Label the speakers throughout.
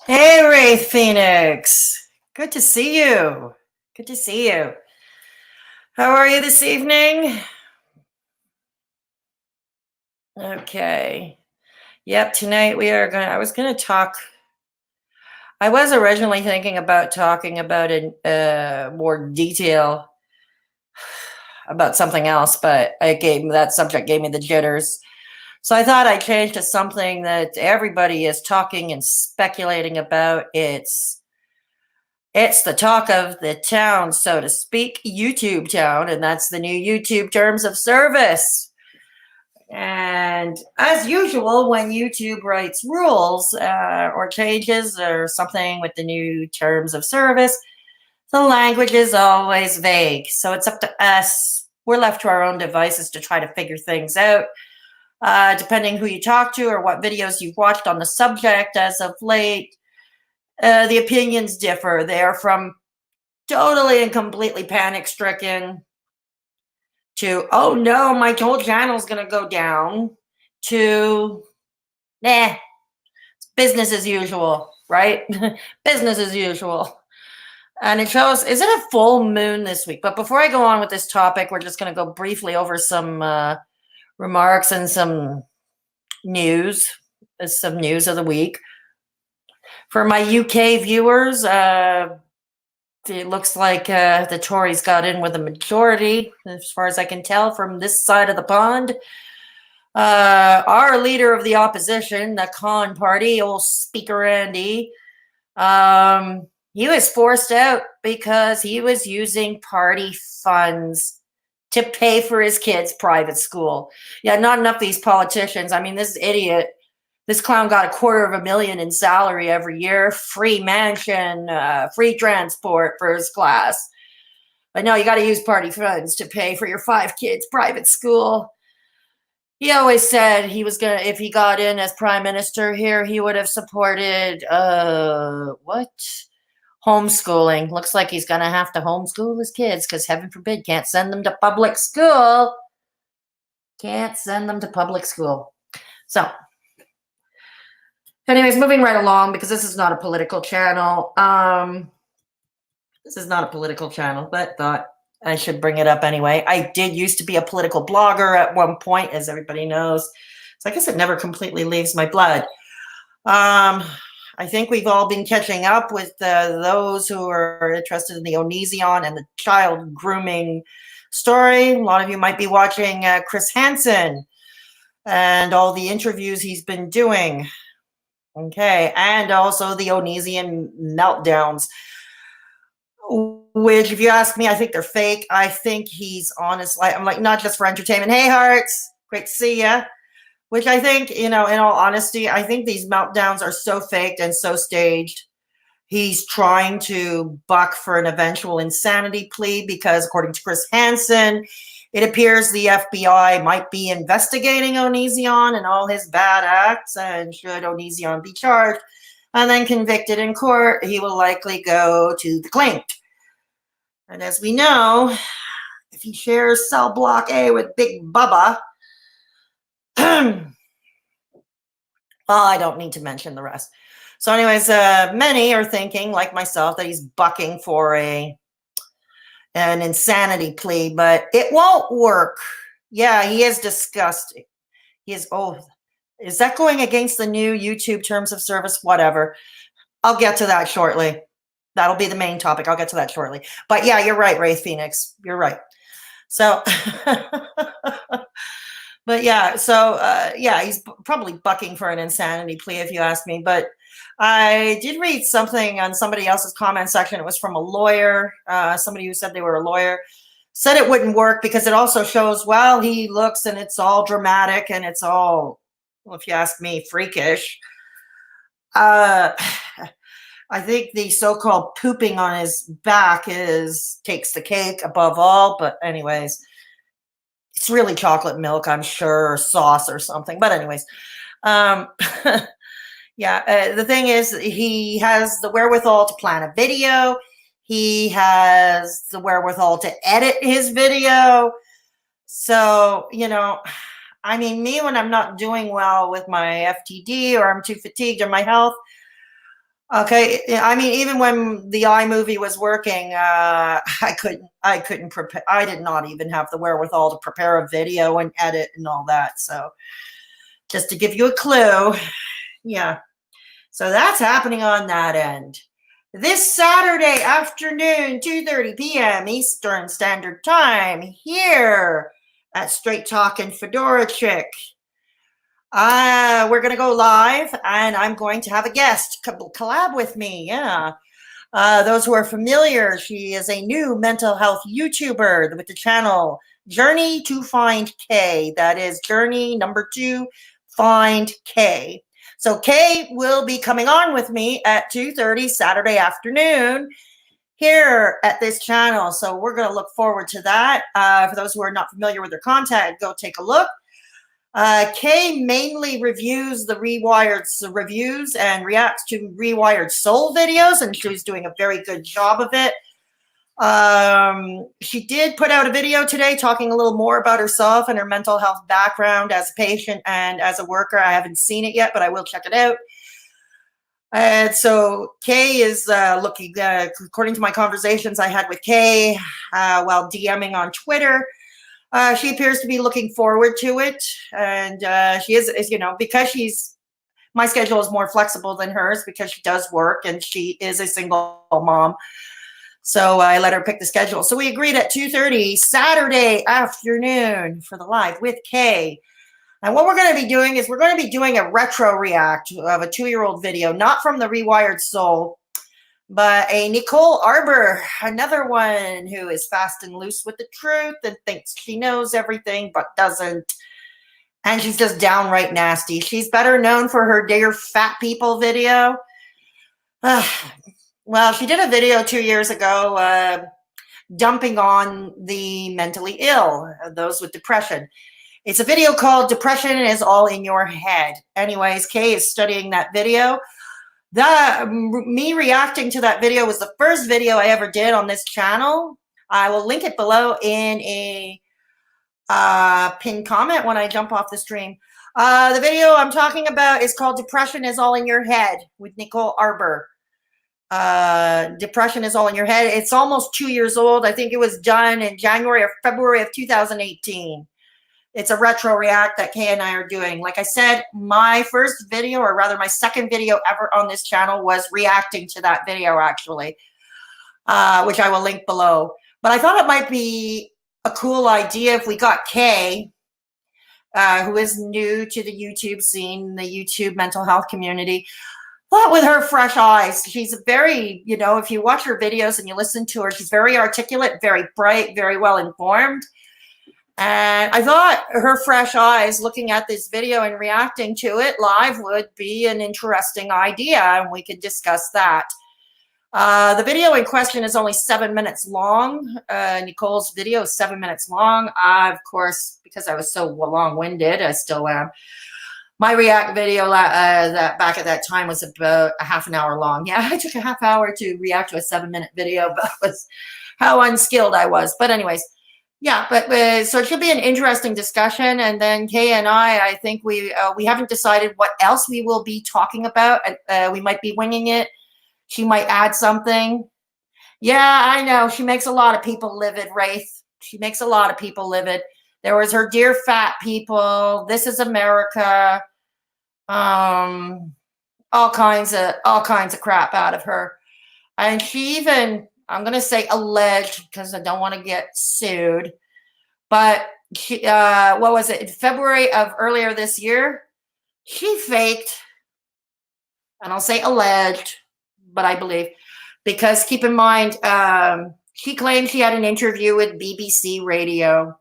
Speaker 1: Hey, Wraith Phoenix. Good to see you. Good to see you. How are you this evening? Okay. Yep, tonight I was gonna talk. I was originally thinking about talking about in more detail about something else, but that subject gave me the jitters. So I thought I'd change to something that everybody is talking and speculating about. It's the talk of the town, so to speak, YouTube town, and that's the new YouTube terms of service. And as usual, when YouTube writes rules or changes or something with the new terms of service, the language is always vague. So it's up to us. We're left to our own devices to try to figure things out. Depending who you talk to or what videos you've watched on the subject as of late, the opinions differ. They're from totally and completely panic stricken to, oh no, my whole channel's going to go down, to, nah, business as usual, right? Business as usual. And it shows, is it a full moon this week? But before I go on with this topic, we're just going to go briefly over some remarks and some news of the week. For my UK viewers, it looks like the Tories got in with a majority, as far as I can tell from this side of the pond. Our leader of the opposition, the Con Party, old Speaker Andy, he was forced out because he was using party funds to pay for his kids' private school. Yeah, not enough of these politicians. I mean, this idiot, this clown got $250,000 in salary every year, free mansion, free transport, first class. But no, you got to use party funds to pay for your 5 kids' private school. He always said he was gonna, if he got in as prime minister here, he would have supported what? Homeschooling. Looks like he's gonna have to homeschool his kids because heaven forbid, can't send them to public school. Can't send them to public school. So, anyways, moving right along because this is not a political channel. This is not a political channel, but thought I should bring it up anyway. I did used to be a political blogger at one point, as everybody knows. So I guess it never completely leaves my blood. I think we've all been catching up with those who are interested in the Onision and the child grooming story. A lot of you might be watching Chris Hansen and all the interviews he's been doing. Okay, and also the Onision meltdowns, which, if you ask me, I think they're fake. I think he's honest. I'm like, not just for entertainment. Hey, Hearts, great to see ya. Which I think, in all honesty, I think these meltdowns are so faked and so staged. He's trying to buck for an eventual insanity plea because, according to Chris Hansen, it appears the FBI might be investigating Onision and all his bad acts, and should Onision be charged and then convicted in court, he will likely go to the clink. And as we know, if he shares cell block A with Big Bubba, well, I don't need to mention the rest. So anyways, many are thinking, like myself, that he's bucking for an insanity plea, but it won't work. Yeah, he is disgusting. Is that going against the new YouTube terms of service? Whatever. I'll get to that shortly. That'll be the main topic. I'll get to that shortly. But yeah, you're right, Wraith Phoenix. You're right. So, but yeah, so yeah, he's probably bucking for an insanity plea, if you ask me. But I did read something on somebody else's comment section. It was from a lawyer, somebody who said they were a lawyer, said it wouldn't work because it also shows, well, he looks and it's all dramatic and it's all, well, if you ask me, freakish. I think the so-called pooping on his back takes the cake above all. But anyways, it's really chocolate milk, I'm sure, or sauce or something. But anyways, yeah, the thing is, he has the wherewithal to plan a video. He has the wherewithal to edit his video. So, I mean, me, when I'm not doing well with my FTD or I'm too fatigued or my health, Okay, I mean, even when the iMovie was working, I couldn't prepare. I did not even have the wherewithal to prepare a video and edit and all that. So, just to give you a clue, yeah. So that's happening on that end. This Saturday afternoon, 2:30 p.m. Eastern Standard Time, here at Straight Talkin' Fedora Chic. We're gonna go live, and I'm going to have a guest collab with me. Yeah. Those who are familiar, she is a new mental health YouTuber with the channel Journey to Find K. That is Journey number 2, Find K. So Kay will be coming on with me at 2:30 Saturday afternoon here at this channel. So we're going to look forward to that. For those who are not familiar with her content, go take a look. Kay mainly reviews the Rewired reviews and reacts to Rewired Soul videos, and she's doing a very good job of it. She did put out a video today talking a little more about herself and her mental health background as a patient and as a worker. I haven't seen it yet, but I will check it out. And so Kay is looking, according to my conversations I had with Kay while DMing on Twitter, she appears to be looking forward to it. And she is, because my schedule is more flexible than hers because she does work and she is a single mom. So I let her pick the schedule. So we agreed at 2:30 Saturday afternoon for the live with Kay. And what we're going to be doing is we're going to be doing a retro react of a 2-year-old video, not from the Rewired Soul, but a Nicole Arbour, another one who is fast and loose with the truth and thinks she knows everything but doesn't. And she's just downright nasty. She's better known for her Dear Fat People video. Well, she did a video 2 years ago dumping on the mentally ill, those with depression. It's a video called Depression is All in Your Head. Anyways, Kay is studying that video. Me reacting to that video was the first video I ever did on this channel. I will link it below in a pinned comment when I jump off the stream. The video I'm talking about is called Depression is All in Your Head with Nicole Arbour. Depression is All in Your Head. It's almost 2 years old. I think it was done in January or February of 2018. It's a retro react that Kay and I are doing. Like I said, my first video, or rather my second video ever on this channel, was reacting to that video, actually, which I will link below. But I thought it might be a cool idea if we got Kay, who is new to the YouTube scene, the YouTube mental health community, but with her fresh eyes. She's very, if you watch her videos and you listen to her, she's very articulate, very bright, very well informed. And I thought her fresh eyes looking at this video and reacting to it live would be an interesting idea, and we could discuss that. The video in question is only 7 minutes long. Nicole's video is 7 minutes long. Of course, because I was so long-winded, I still am. My react video that back at that time was about a half an hour long. Yeah, I took a half hour to react to a 7-minute video, but that was how unskilled I was. But anyways, yeah, but so it should be an interesting discussion. And then Kay and I think we haven't decided what else we will be talking about. We might be winging it. She might add something. Yeah, I know. She makes a lot of people livid, Wraith. She makes a lot of people livid. There was her Dear Fat People, This is America, all kinds of crap out of her. And she even, I'm going to say alleged because I don't want to get sued, but she, what was it? In February of earlier this year, she faked, and I'll say alleged, but I believe, because keep in mind, she claimed she had an interview with BBC Radio,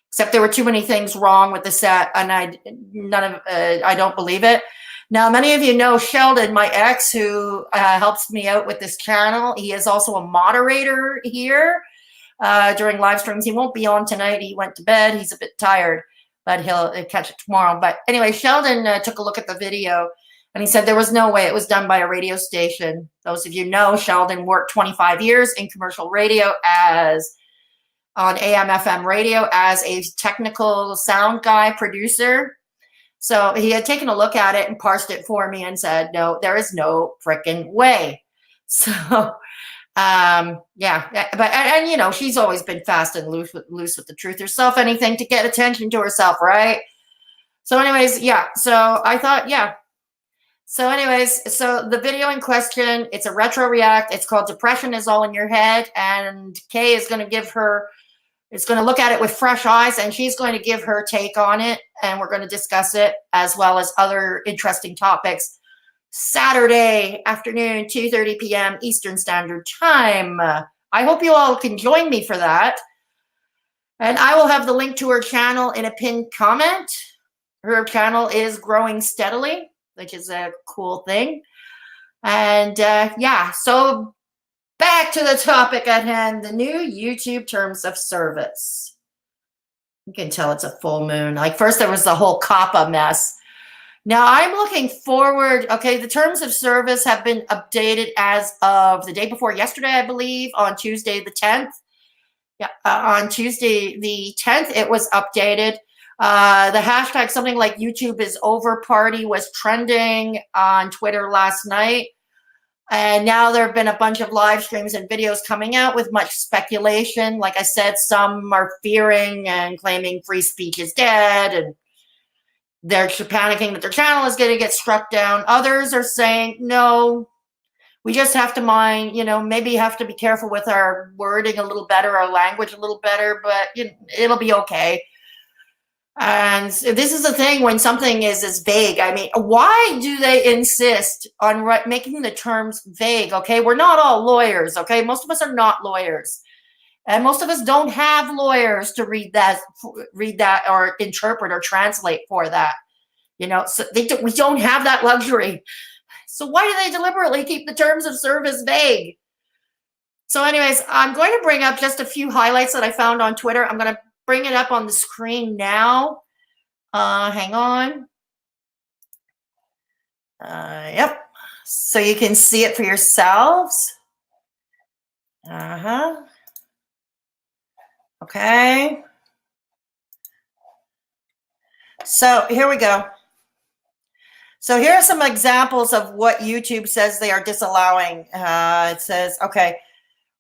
Speaker 1: except there were too many things wrong with the set, and I don't believe it. Now, many of you know Sheldon, my ex, who helps me out with this channel. He is also a moderator here during live streams. He won't be on tonight. He went to bed. He's a bit tired, but he'll catch it tomorrow. But anyway, Sheldon took a look at the video, and he said there was no way it was done by a radio station. Those of you know, Sheldon worked 25 years in commercial radio on AM/FM radio as a technical sound guy, producer. So he had taken a look at it and parsed it for me and said, no, there is no frickin' way. So, yeah, but, and you know, she's always been fast and loose with the truth herself, anything to get attention to herself, right? So anyways, yeah, so I thought, yeah. So anyways, so the video in question, it's a retro react. It's called Depression is All in Your Head. And Kay is going to give her, it's going to look at it with fresh eyes, and she's going to give her take on it. And we're going to discuss it as well as other interesting topics. Saturday afternoon, 2:30 p.m. Eastern Standard Time. I hope you all can join me for that. And I will have the link to her channel in a pinned comment. Her channel is growing steadily, which is a cool thing. And yeah, so back to the topic at hand, the new YouTube terms of service. You can tell it's a full moon. Like first there was the whole COPPA mess. Now I'm looking forward. Okay, the terms of service have been updated as of the day before yesterday, I believe, on Tuesday the 10th. Yeah, on Tuesday the 10th, it was updated. The hashtag something like YouTube is over party was trending on Twitter last night. And now there have been a bunch of live streams and videos coming out with much speculation. Like I said, some are fearing and claiming free speech is dead, and they're panicking that their channel is going to get struck down. Others are saying, no, we just have to mind, you know, maybe have to be careful with our wording a little better, our language a little better, but you know, it'll be okay. And this is the thing when something is as vague. I mean, why do they insist on making the terms vague? Okay, we're not all lawyers. Okay, most of us are not lawyers, and most of us don't have lawyers to read that or interpret or translate for that. You know, so we don't have that luxury. So why do they deliberately keep the terms of service vague? So, anyways, I'm going to bring up just a few highlights that I found on Twitter. I'm going to bring it up on the screen now. Hang on. Yep. So you can see it for yourselves. Okay. So here we go. So here are some examples of what YouTube says they are disallowing. It says, okay,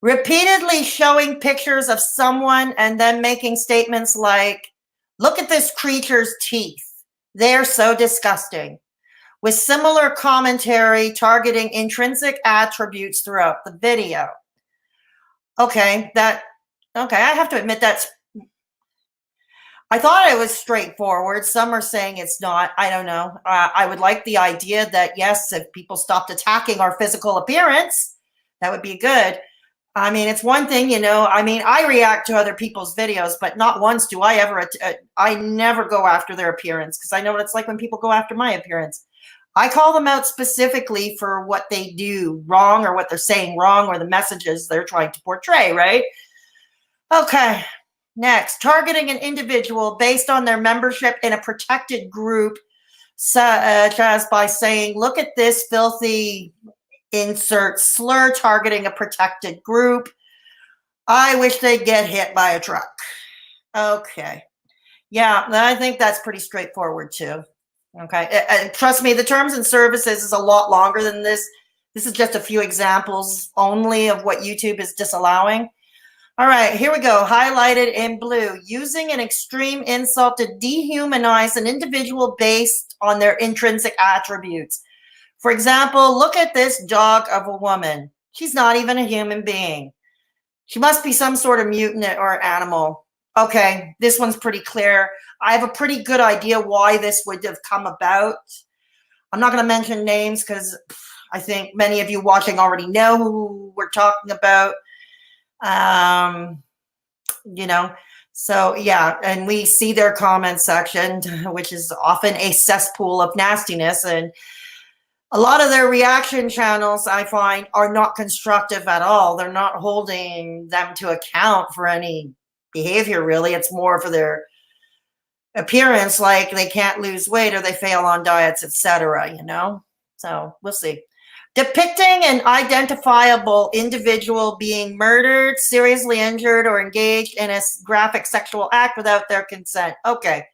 Speaker 1: repeatedly showing pictures of someone and then making statements like, look at this creature's teeth. They're so disgusting. With similar commentary targeting intrinsic attributes throughout the video. Okay, I have to admit I thought it was straightforward. Some are saying it's not. I don't know. I would like the idea that, yes, if people stopped attacking our physical appearance, that would be good. I mean, it's one thing, you know, I mean, I react to other people's videos, but not once do I ever, I never go after their appearance because I know what it's like when people go after my appearance. I call them out specifically for what they do wrong or what they're saying wrong or the messages they're trying to portray, right? Okay, next, targeting an individual based on their membership in a protected group, such as by saying, look at this filthy insert slur targeting a protected group. I wish they'd get hit by a truck. Okay. Yeah, I think that's pretty straightforward too. Okay. Trust me, the terms and services is a lot longer than this. This is just a few examples only of what YouTube is disallowing. All right, here we go. Highlighted in blue. Using an extreme insult to dehumanize an individual based on their intrinsic attributes. For example, look at this dog of a woman. She's not even a human being. She must be some sort of mutant or animal. Okay, this one's pretty clear. I have a pretty good idea why this would have come about. I'm not going to mention names because I think many of you watching already know who we're talking about. You know, so yeah, and we see their comment section, which is often a cesspool of nastiness, and a lot of their reaction channels, I find, are not constructive at all. They're not holding them to account for any behavior, really. It's more for their appearance, like they can't lose weight or they fail on diets, etc., you know? So we'll see. Depicting an identifiable individual being murdered, seriously injured, or engaged in a graphic sexual act without their consent. Okay.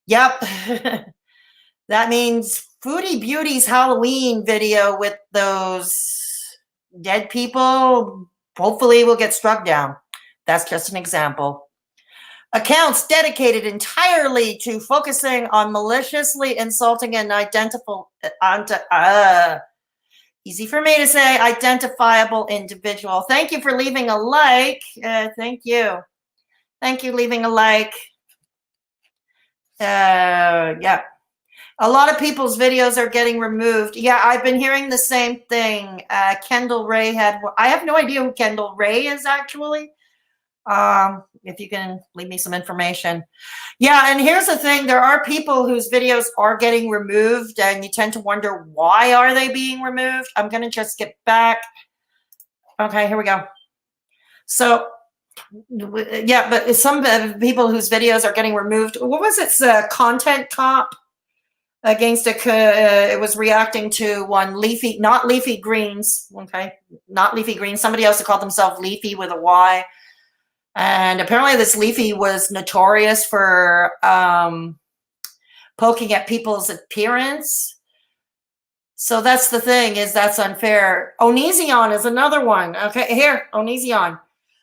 Speaker 1: Yep. That means Foodie Beauty's Halloween video with those dead people hopefully will get struck down. That's just an example. Accounts dedicated entirely to focusing on maliciously insulting and easy for me to say, identifiable individual. Thank you for leaving a like. Thank you. Thank you, leaving a like. Yeah. A lot of people's videos are getting removed. Yeah, I've been hearing the same thing. Kendall Ray had, I have no idea who Kendall Ray is actually. If you can leave me some information. Yeah, and here's the thing. There are people whose videos are getting removed, and you tend to wonder, why are they being removed? I'm going to just get back. Okay, here we go. So, yeah, but some people whose videos are getting removed. What was it? Content Cop against it was reacting to one Leafy, not Leafy Greens. Okay, not Leafy Greens. Somebody else that called themselves Leafy with a Y. And apparently this Leafy was notorious for poking at people's appearance. So that's the thing, is that's unfair. Onision is another one. Okay, here, Onision.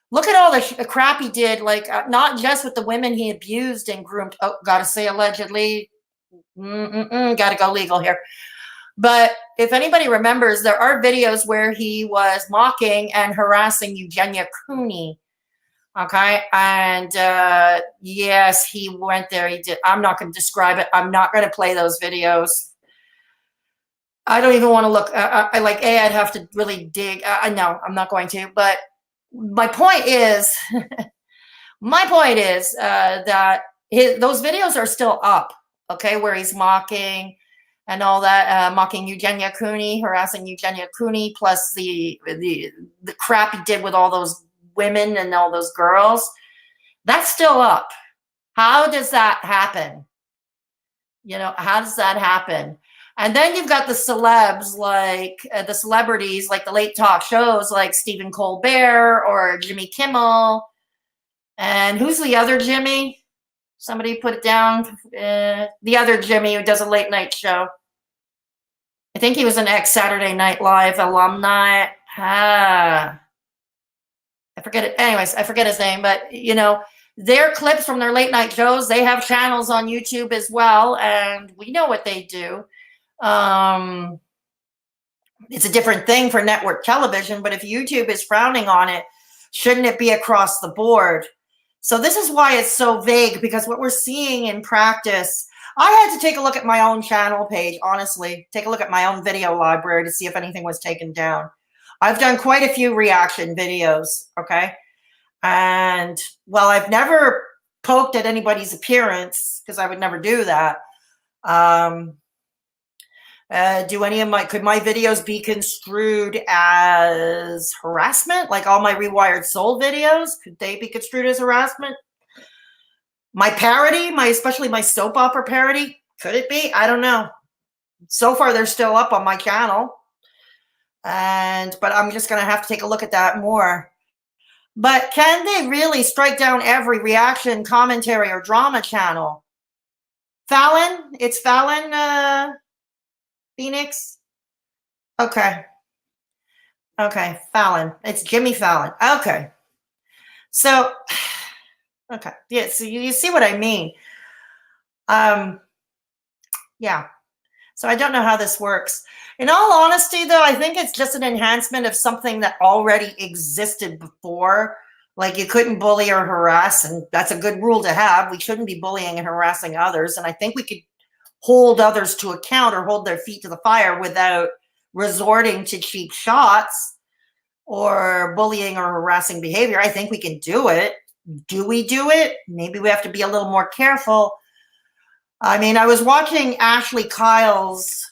Speaker 1: Look at all the crap he did, like not just with the women he abused and groomed. Oh, gotta say allegedly. Gotta go legal here. But if anybody remembers, there are videos where he was mocking and harassing Eugenia Cooney. Okay, and yes, he went there. He did. I'm not going to describe it. I'm not going to play those videos. I don't even want to look. I'd have to really dig. No, I'm not going to. But my point is, that those videos are still up. Okay, where he's mocking and all that, mocking Eugenia Cooney, harassing Eugenia Cooney, plus the crap he did with all those women and all those girls. That's still up. How does that happen? You know, how does that happen? And then you've got the celebs, like the celebrities, like the late talk shows, like Stephen Colbert or Jimmy Kimmel. And who's the other Jimmy? Somebody put it down. The other Jimmy who does a late night show. I think he was an ex-Saturday Night Live alumni. I forget it. Anyways, I forget his name, but you know, their clips from their late night shows, they have channels on YouTube as well, and we know what they do. It's a different thing for network television, but if YouTube is frowning on it, shouldn't it be across the board? So this is why it's so vague, because what we're seeing in practice, I had to take a look at my own channel page, honestly, take a look at my own video library to see if anything was taken down. I've done quite a few reaction videos, okay? And, well, I've never poked at anybody's appearance, because I would never do that. Could my videos be construed as harassment? Like all my Rewired Soul videos, could they be construed as harassment? My parody, especially my soap opera parody, could it be? I don't know. So far, they're still up on my channel. But I'm just going to have to take a look at that more. But can they really strike down every reaction, commentary, or drama channel? Fallon? It's Fallon, Phoenix? Okay. Okay, Fallon. It's Jimmy Fallon. Okay. So, okay. Yeah, so you see what I mean. Yeah. So I don't know how this works. In all honesty, though, I think it's just an enhancement of something that already existed before. Like you couldn't bully or harass, and that's a good rule to have. We shouldn't be bullying and harassing others. And I think we could hold others to account or hold their feet to the fire without resorting to cheap shots or bullying or harassing behavior. I think we can do it. Do we do it? Maybe we have to be a little more careful. I mean, I was watching Ashley Kyle's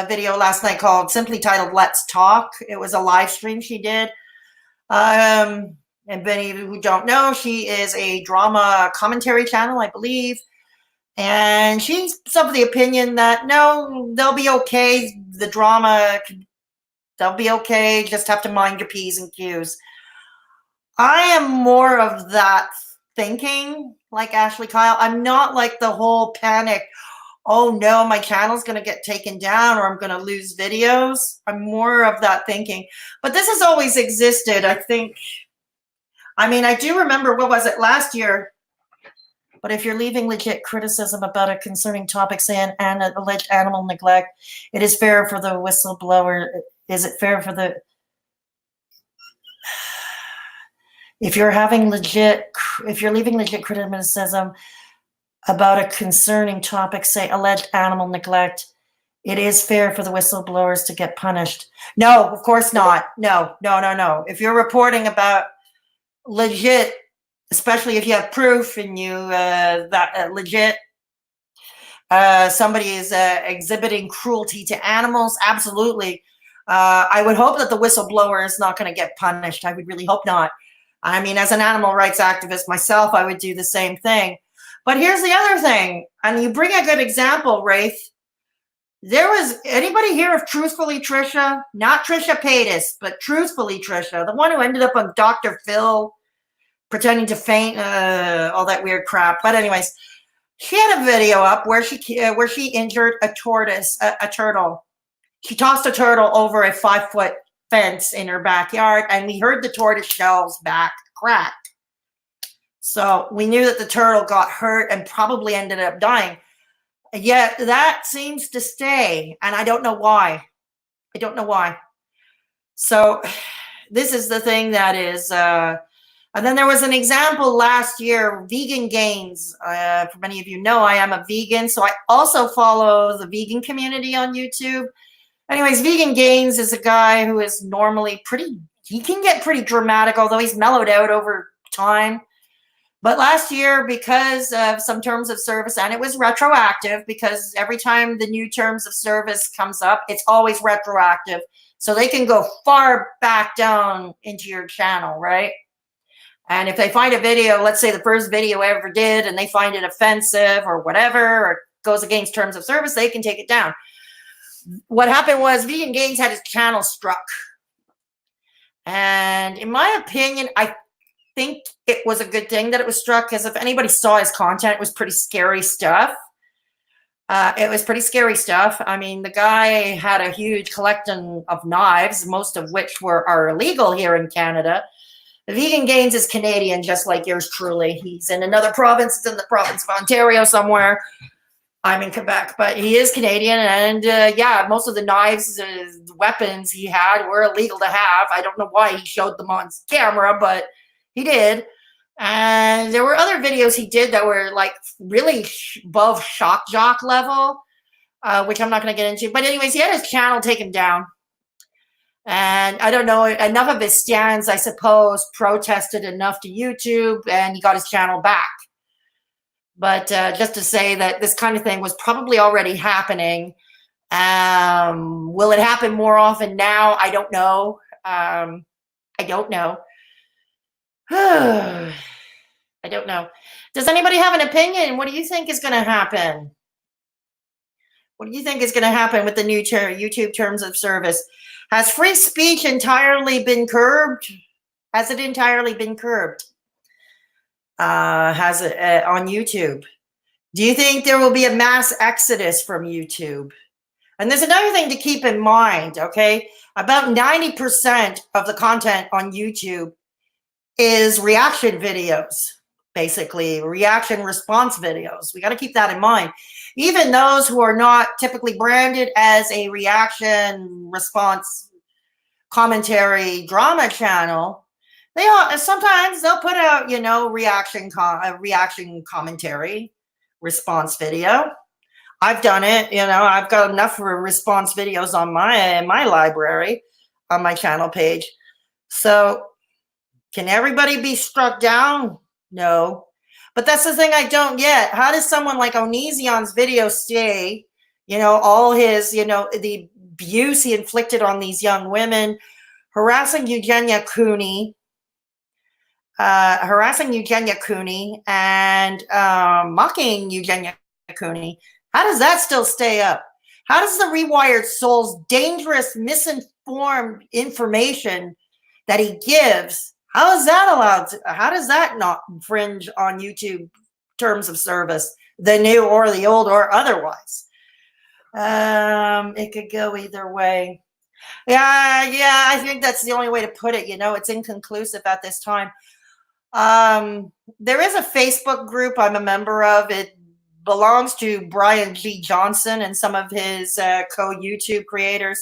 Speaker 1: video last night simply titled Let's Talk. It was a live stream she did. And many who don't know, she is a drama commentary channel, I believe. And she's of the opinion that, no, they'll be okay. The drama, they'll be okay. Just have to mind your P's and Q's. I am more of that thinking, like Ashley Kyle. I'm not like the whole panic. oh no, my channel's going to get taken down or I'm going to lose videos. I'm more of that thinking. But this has always existed, I think. I mean, I do remember, what was it, last year? But if you're leaving legit criticism about a concerning topic, say an alleged animal neglect, it is fair for the whistleblower. Is it fair for the... If you're leaving legit criticism about a concerning topic, say alleged animal neglect, it is fair for the whistleblowers to get punished. No, of course not. No. If you're reporting about legit, especially if you have proof and you that legit somebody is exhibiting cruelty to animals, absolutely. I would hope that the whistleblower is not going to get punished. I would really hope not. I mean, as an animal rights activist myself, I would do the same thing. But here's the other thing, and you bring a good example, Wraith. There was anybody here of Truthfully Trisha? Not Trisha Paytas, but Truthfully Trisha, the one who ended up on Dr. Phil, pretending to faint, all that weird crap. But anyways, she had a video up where she injured a turtle. She tossed a turtle over a 5-foot fence in her backyard, and we heard the tortoise shell's back crack. So we knew that the turtle got hurt and probably ended up dying. Yet that seems to stay, and I don't know why. I don't know why. So this is the thing that is... and then there was an example last year, Vegan Gains. For many of you know, I am a vegan, so I also follow the vegan community on YouTube. Anyways, Vegan Gains is a guy who is normally he can get pretty dramatic, although he's mellowed out over time. But last year, because of some terms of service, and it was retroactive, because every time the new terms of service comes up, it's always retroactive. So they can go far back down into your channel, right? And if they find a video, let's say the first video I ever did, and they find it offensive or whatever, or goes against terms of service, they can take it down. What happened was Vegan Gains had his channel struck. And in my opinion, I think it was a good thing that it was struck, because if anybody saw his content, it was pretty scary stuff. It was pretty scary stuff. I mean, the guy had a huge collection of knives, most of which are illegal here in Canada. The Vegan Gains is Canadian, just like yours truly. He's in another province. It's in the province of Ontario somewhere. I'm in Quebec, but he is Canadian. And yeah, most of the knives, weapons he had were illegal to have. I don't know why he showed them on camera, but he did. And there were other videos he did that were like really above shock jock level, which I'm not going to get into. But anyways, he had his channel taken down. And I don't know, enough of his stands, I suppose, protested enough to YouTube, and he got his channel back. But just to say that this kind of thing was probably already happening. Will it happen more often now? I don't know. I don't know. I don't know. Does anybody have an opinion? What do you think is going to happen? What do you think is going to happen with the new YouTube terms of service? Has free speech entirely been curbed? Has it entirely been curbed? Has it on YouTube? Do you think there will be a mass exodus from YouTube? And there's another thing to keep in mind, okay? About 90% of the content on YouTube is reaction videos, basically reaction response videos. We got to keep that in mind. Even those who are not typically branded as a reaction response commentary drama channel, sometimes they'll put out, you know, reaction commentary response video. I've done it, you know, I've got enough response videos on my library, on my channel page. So can everybody be struck down? No. But that's the thing I don't get. How does someone like Onision's video stay, you know, all his, you know, the abuse he inflicted on these young women, harassing Eugenia Cooney, and mocking Eugenia Cooney? How does that still stay up? How does the Rewired Soul's dangerous, misinformed information that he gives, how is that allowed to, how does that not infringe on YouTube terms of service? the new or the old or otherwise. It could go either way. Yeah, I think that's the only way to put it. It's inconclusive at this time. There is a Facebook group I'm a member of. It belongs to Brian G. Johnson and some of his co-YouTube creators.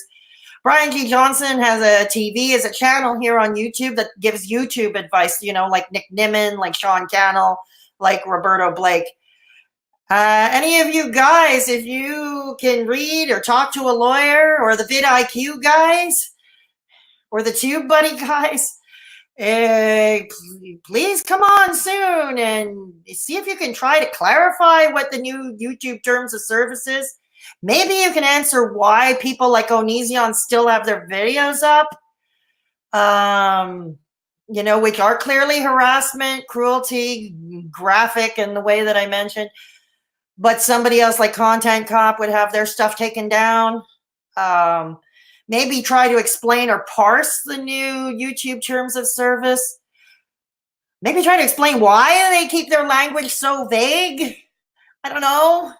Speaker 1: Brian G. Johnson has a channel here on YouTube that gives YouTube advice, like Nick Nimmin, like Sean Cannell, like Roberto Blake. Any of you guys, if you can read or talk to a lawyer, or the vidIQ guys, or the TubeBuddy guys, please come on soon and see if you can try to clarify what the new YouTube terms of service is. Maybe you can answer why people like Onision still have their videos up, which are clearly harassment, cruelty, graphic in the way that I mentioned. But somebody else like Content Cop would have their stuff taken down. Maybe try to explain or parse the new YouTube terms of service. Maybe try to explain why they keep their language so vague. I don't know.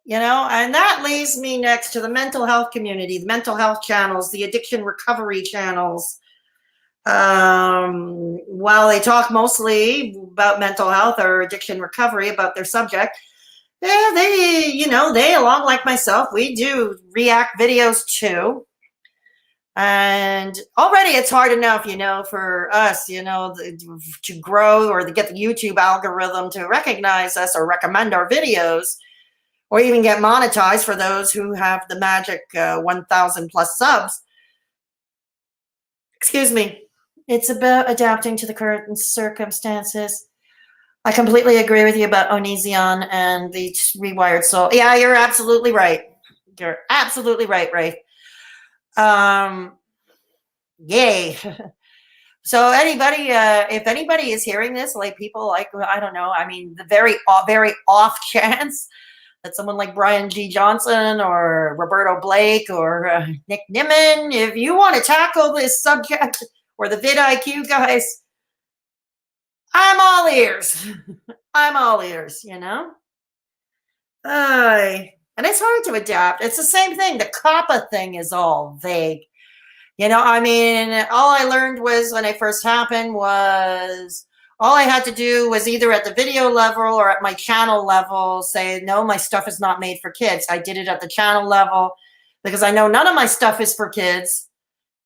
Speaker 1: And that leads me next to the mental health community, the mental health channels, the addiction recovery channels. While they talk mostly about mental health or addiction recovery, about their subject, yeah, they, along like myself, we do react videos too. And already it's hard enough, for us, to grow or to get the YouTube algorithm to recognize us or recommend our videos, or even get monetized for those who have the magic 1,000 plus subs. Excuse me. It's about adapting to the current circumstances. I completely agree with you about Onision and the Rewired soul. Yeah, you're absolutely right. You're absolutely right, Ray. Yay. So anybody, if anybody is hearing this, like people like, I don't know, I mean, the very off chance that someone like Brian G. Johnson or Roberto Blake or Nick Nimmin, if you want to tackle this subject, or the vidIQ guys, I'm all ears. I'm all ears, And it's hard to adapt. It's the same thing. The COPPA thing is all vague. I mean, all I learned was when it first happened was all I had to do was either at the video level or at my channel level say, no, my stuff is not made for kids. I did it at the channel level because I know none of my stuff is for kids.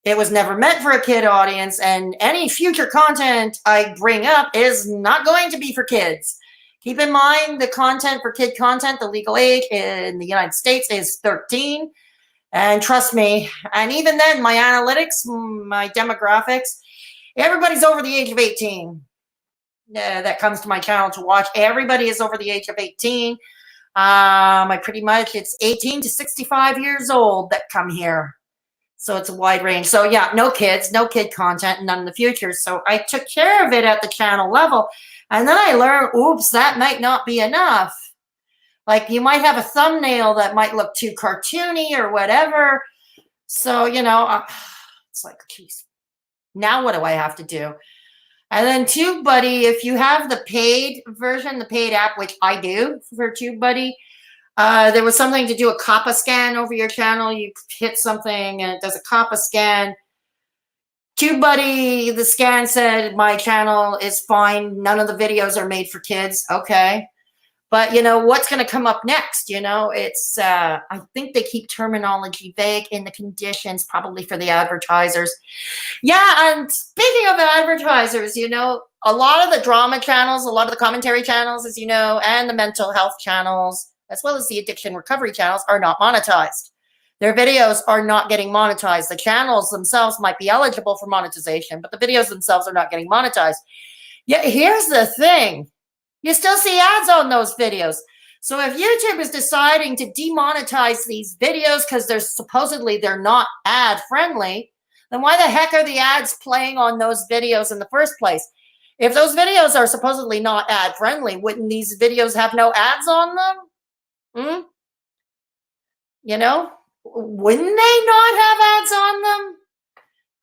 Speaker 1: It was never meant for a kid audience, and any future content I bring up is not going to be for kids. Keep in mind the content for kid content, the legal age in the United States is 13. And trust me, and even then, my analytics, my demographics, everybody's over the age of 18 that comes to my channel to watch. Everybody is over the age of 18. It's 18 to 65 years old that come here. So it's a wide range. So yeah, no kids, no kid content, none in the future. So I took care of it at the channel level. And then I learned, oops, that might not be enough. Like you might have a thumbnail that might look too cartoony or whatever. So, it's like, geez, now what do I have to do? And then TubeBuddy, if you have the paid version, the paid app, which I do for TubeBuddy, there was something to do a COPPA scan over your channel. You hit something and it does a COPPA scan. TubeBuddy, the scan said my channel is fine. None of the videos are made for kids. Okay. But, what's going to come up next? It's, I think they keep terminology vague in the conditions, probably for the advertisers. Yeah, and speaking of advertisers, a lot of the drama channels, a lot of the commentary channels, as you know, and the mental health channels, as well as the addiction recovery channels, are not monetized. Their videos are not getting monetized. The channels themselves might be eligible for monetization, but the videos themselves are not getting monetized. Yeah, here's the thing. You still see ads on those videos. So if YouTube is deciding to demonetize these videos because they're not ad friendly, then why the heck are the ads playing on those videos in the first place? If those videos are supposedly not ad friendly, wouldn't these videos have no ads on them? Wouldn't they not have ads on them?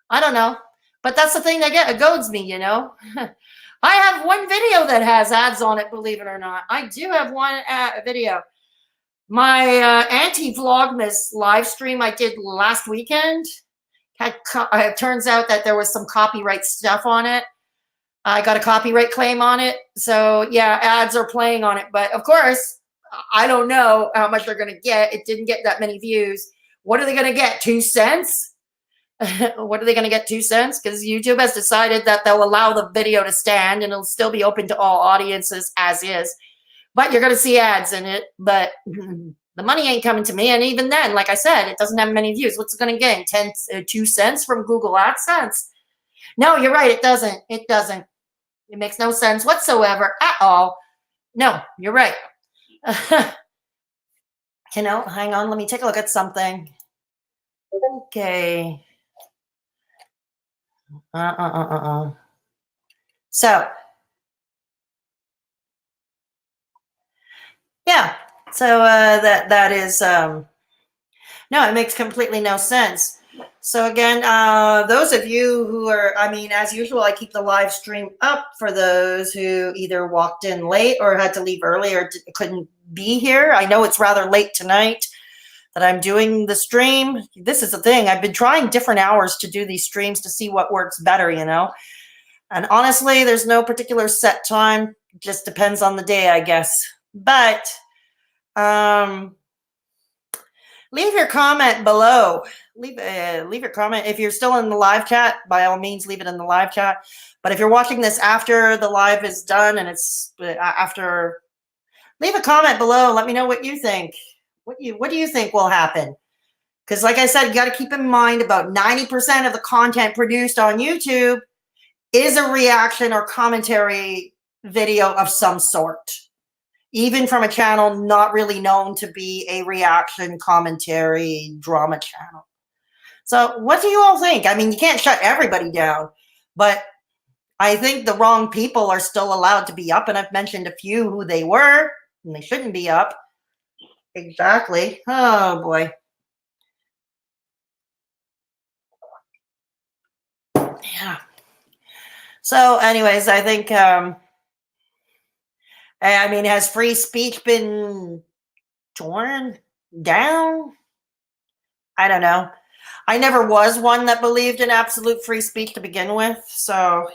Speaker 1: I don't know. But that's the thing that goads me, I have one video that has ads on it, believe it or not. I do have one video. My anti-vlogmas live stream I did last weekend, it turns out that there was some copyright stuff on it. I got a copyright claim on it. So yeah, ads are playing on it. But of course, I don't know how much they're going to get. It didn't get that many views. What are they going to get? 2 cents? What are they going to get? 2 cents? Because YouTube has decided that they'll allow the video to stand and it'll still be open to all audiences as is. But you're going to see ads in it. But the money ain't coming to me. And even then, like I said, it doesn't have many views. What's it going to gain? 2 cents from Google AdSense? No, you're right. It doesn't. It doesn't. It makes no sense whatsoever at all. No, you're right. Hang on. Let me take a look at something. Okay. So, yeah. So that is no, it makes completely no sense. So again, those of you who are, as usual, I keep the live stream up for those who either walked in late or had to leave early or couldn't be here. I know it's rather late tonight that I'm doing the stream. This is the thing. I've been trying different hours to do these streams to see what works better, And honestly, there's no particular set time. It just depends on the day, I guess. But leave your comment below. Leave your comment. If you're still in the live chat, by all means, leave it in the live chat. But if you're watching this after the live is done and it's after, leave a comment below. Let me know what you think. What do you think will happen? Because like I said, you got to keep in mind about 90% of the content produced on YouTube is a reaction or commentary video of some sort. Even from a channel not really known to be a reaction, commentary, drama channel. So what do you all think? You can't shut everybody down, but I think the wrong people are still allowed to be up, and I've mentioned a few who they were, and they shouldn't be up. Exactly. Oh, boy. Yeah. So anyways, I think, has free speech been torn down? I don't know. I never was one that believed in absolute free speech to begin with. So,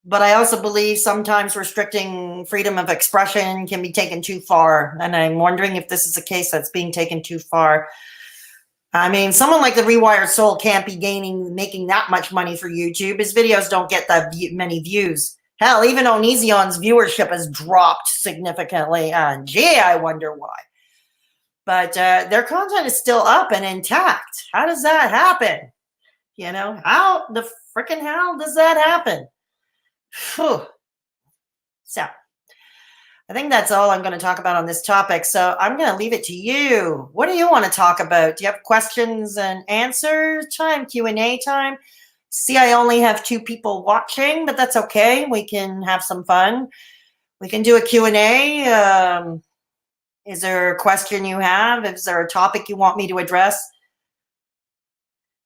Speaker 1: but I also believe sometimes restricting freedom of expression can be taken too far. And I'm wondering if this is a case that's being taken too far. Someone like the Rewired Soul can't be making that much money for YouTube. His videos don't get that many views. Hell, even Onision's viewership has dropped significantly. Gee, I wonder why. But their content is still up and intact. How does that happen? How the freaking hell does that happen? Whew. So, I think that's all I'm going to talk about on this topic. So I'm going to leave it to you. What do you want to talk about? Do you have questions and answer time, Q&A time? See, I only have 2 people watching, but that's okay. We can have some fun. We can do a Q&A. Is there a question you have? Is there a topic you want me to address?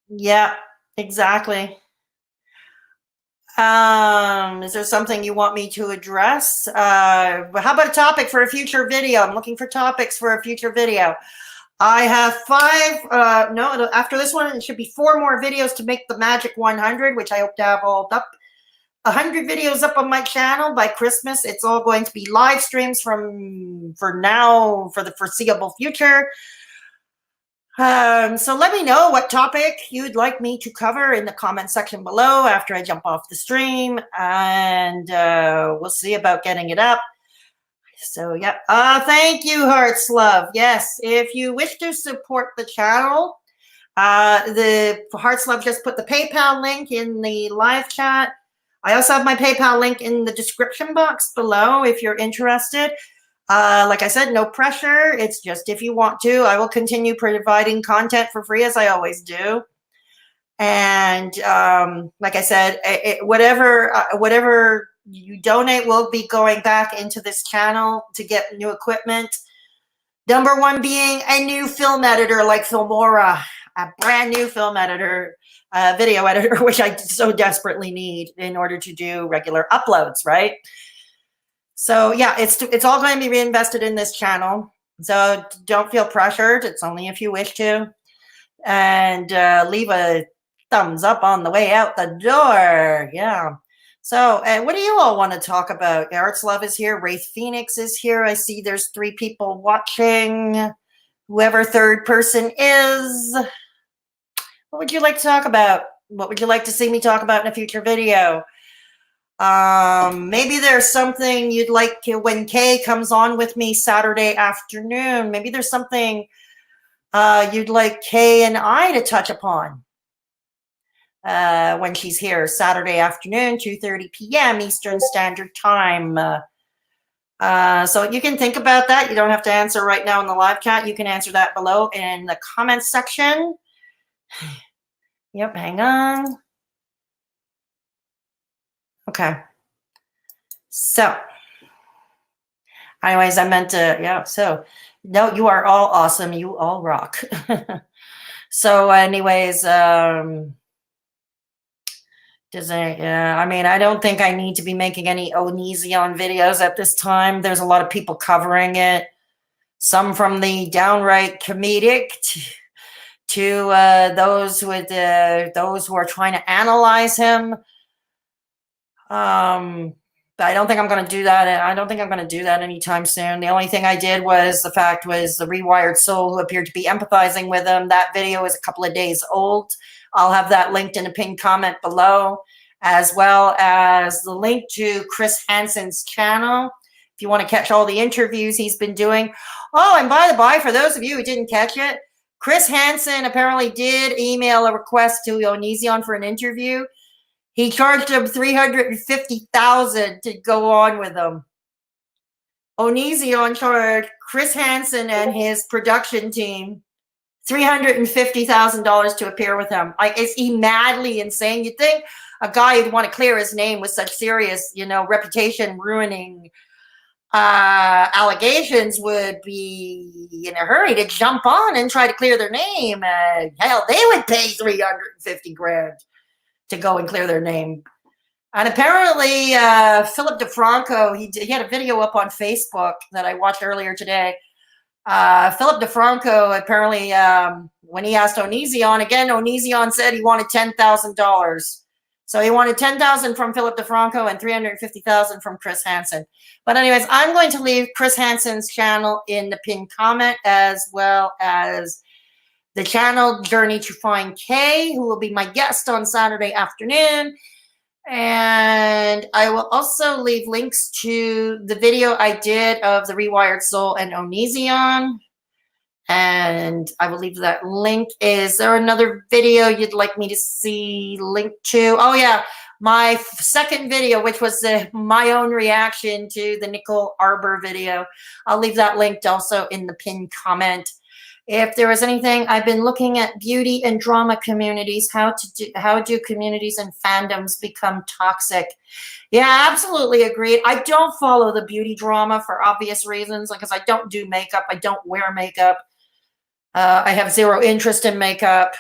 Speaker 1: Yeah, exactly. Is there something you want me to address? How about a topic for a future video? I'm looking for topics for a future video. I have 5, no, after this one, it should be 4 more videos to make the magic 100, which I hope to have all up. 100 videos up on my channel by Christmas. It's all going to be live streams for the foreseeable future. So let me know what topic you'd like me to cover in the comment section below after I jump off the stream, and we'll see about getting it up. So yeah, thank you, Hearts Love. Yes, if you wish to support the channel, the Hearts Love just put the PayPal link in the live chat. I also have my PayPal link in the description box below if you're interested. Like I said, no pressure. It's just if you want to. I will continue providing content for free as I always do. And like I said, whatever you donate will be going back into this channel to get new equipment. Number 1 being a new film editor like Filmora. a brand new film editor, video editor, which I so desperately need in order to do regular uploads, right? So yeah, it's all going to be reinvested in this channel. So don't feel pressured. It's only if you wish to. And leave a thumbs up on the way out the door. Yeah. So what do you all want to talk about? Arts Love is here. Wraith Phoenix is here. I see there's 3 people watching. Whoever third person is. What would you like to talk about? What would you like to see me talk about in a future video? Maybe there's something you'd like when Kay comes on with me Saturday afternoon. Maybe there's something you'd like Kay and I to touch upon when she's here Saturday afternoon, 2:30 p.m. Eastern Standard Time. So you can think about that. You don't have to answer right now in the live chat. You can answer that below in the comments section. Yep, hang on. Okay. So, anyways, I meant to, yeah, so, no, you are all awesome. You all rock. So, anyways, I mean, I don't think I need to be making any Onision videos at this time. There's a lot of people covering it. Some from the downright comedic to those who are trying to analyze him. But I don't think I'm going to do that. I don't think I'm going to do that anytime soon. The only thing I did was the Rewired Soul who appeared to be empathizing with him. That video is a couple of days old. I'll have that linked in a pinned comment below, as well as the link to Chris Hansen's channel. If you want to catch all the interviews he's been doing. Oh, and by the by, for those of you who didn't catch it, Chris Hansen apparently did email a request to Onision for an interview. He charged him $350,000 to go on with him. Onision charged Chris Hansen and his production team $350,000 to appear with him. Like, is he madly insane? You'd think a guy who'd want to clear his name with such serious, reputation ruining allegations would be in a hurry to jump on and try to clear their name. Hell, they would pay $350,000 to go and clear their name. And apparently, Philip DeFranco, he had a video up on Facebook that I watched earlier today. Philip DeFranco, apparently, when he asked Onision, again, Onision said he wanted $10,000. So he wanted $10,000 from Philip DeFranco and $350,000 from Chris Hansen. But anyways, I'm going to leave Chris Hansen's channel in the pinned comment, as well as the channel Journey to Find Kay, who will be my guest on Saturday afternoon. And I will also leave links to the video I did of the Rewired Soul and Onision. And I will leave that link. Is there another video you'd like me to see link to? Oh, yeah. My second video, which was my own reaction to the Nicole Arbour video. I'll leave that linked also in the pinned comment. If there was anything, I've been looking at beauty and drama communities. How do communities and fandoms become toxic? Yeah, absolutely agreed. I don't follow the beauty drama for obvious reasons, because I don't do makeup. I don't wear makeup. I have zero interest in makeup.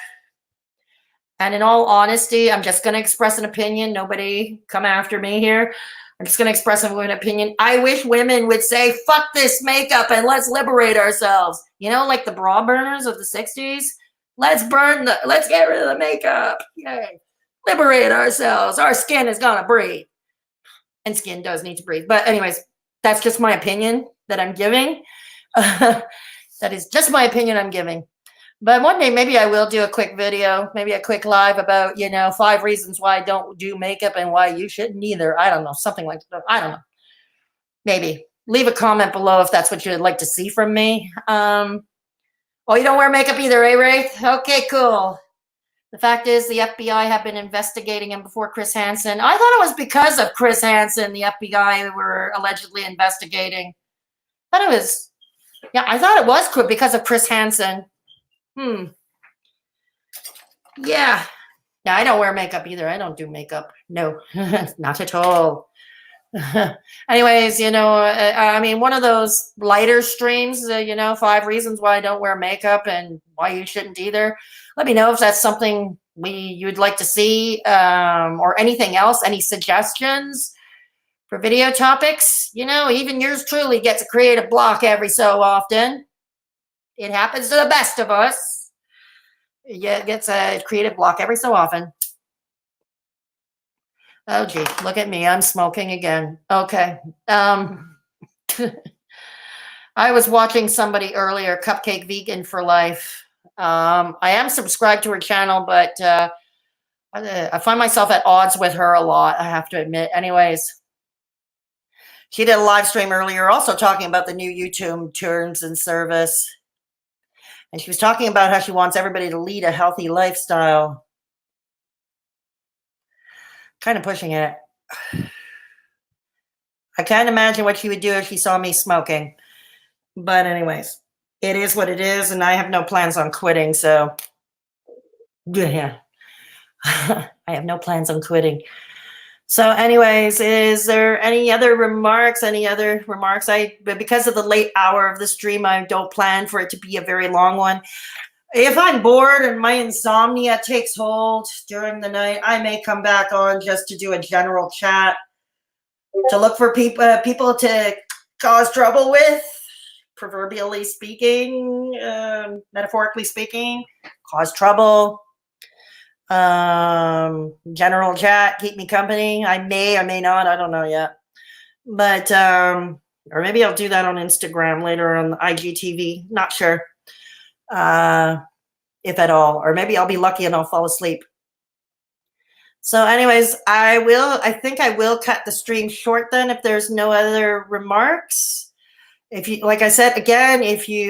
Speaker 1: And in all honesty, I'm just going to express an opinion. Nobody come after me here. I'm just going to express an opinion. I wish women would say, fuck this makeup and let's liberate ourselves. Like the bra burners of the 60s. Let's get rid of the makeup. Yay. Liberate ourselves. Our skin is going to breathe. And skin does need to breathe. But anyways, that's just my opinion that I'm giving. That is just my opinion I'm giving. But one day, maybe I will do a quick video, maybe a quick live about, 5 reasons why I don't do makeup and why you shouldn't either. I don't know, something like that. I don't know. Maybe. Leave a comment below if that's what you'd like to see from me. Oh, you don't wear makeup either, eh, Wraith? Okay, cool. The fact is, the FBI have been investigating him before Chris Hansen. I thought it was because of Chris Hansen, the FBI were allegedly investigating. I thought it was because of Chris Hansen. Yeah. I don't wear makeup either. I don't do makeup. No, not at all. Anyways, I mean, one of those lighter streams, 5 reasons why I don't wear makeup and why you shouldn't either. Let me know if that's something you'd like to see, or anything else, any suggestions for video topics. Even yours truly gets a creative block every so often. It happens to the best of us. Yeah, it gets a creative block every so often. Oh, gee, look at me. I'm smoking again. Okay. I was watching somebody earlier, Cupcake Vegan for Life. I am subscribed to her channel, but I find myself at odds with her a lot, I have to admit. Anyways, she did a live stream earlier also talking about the new YouTube terms and service. And she was talking about how she wants everybody to lead a healthy lifestyle. Kind of pushing it. I can't imagine what she would do if she saw me smoking. But anyways, it is what it is, and I have no plans on quitting, so yeah. I have no plans on quitting. So anyways, is there any other remarks? Because of the late hour of the stream, I don't plan for it to be a very long one. If I'm bored and my insomnia takes hold during the night, I may come back on just to do a general chat, to look for people to cause trouble with, proverbially speaking, metaphorically speaking, cause trouble. General chat, keep me company. I may or may not, I don't know yet. But or maybe I'll do that on Instagram later on the IGTV, not sure. If at all, or maybe I'll be lucky and I'll fall asleep. So anyways, I think I will cut the stream short then if there's no other remarks. If you, like I said, again,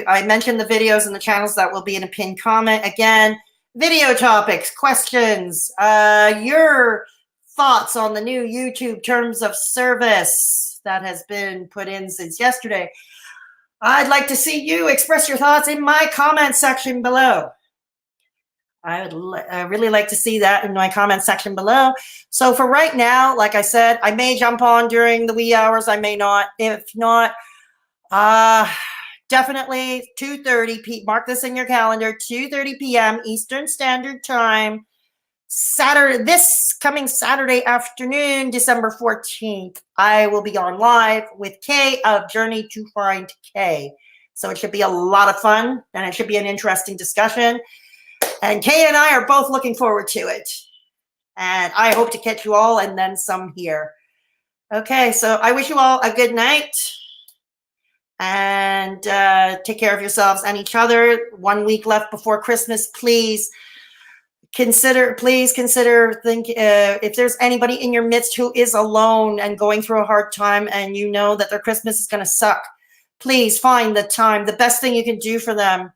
Speaker 1: I mentioned the videos and the channels that will be in a pinned comment. Again, video topics, questions, your thoughts on the new YouTube terms of service that has been put in since yesterday. I'd like to see you express your thoughts in my comment section below. I would really like to see that in my comment section below. So for right now, like I said, I may jump on during the wee hours. I may not. If not, definitely 2:30 p.m. Mark this in your calendar, 2:30 p.m. Eastern Standard Time, this coming Saturday afternoon, December 14th. I will be on live with Kay of Journey to Find Kay. So it should be a lot of fun, and it should be an interesting discussion. And Kay and I are both looking forward to it. And I hope to catch you all and then some here. Okay, so I wish you all a good night. And take care of yourselves and each other. 1 week left before Christmas. Please consider, if there's anybody in your midst who is alone and going through a hard time and you know that their Christmas is going to suck, please find the time. The best thing you can do for them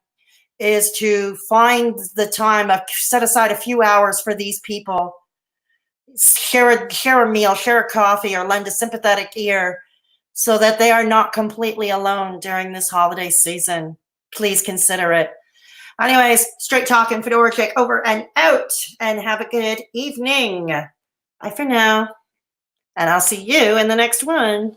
Speaker 1: is to find the time, set aside a few hours for these people. Share a meal, share a coffee, or lend a sympathetic ear so that they are not completely alone during this holiday season. Please consider it. Anyways, straight talking, Fedora Chic over and out, and have a good evening. Bye for now, and I'll see you in the next one.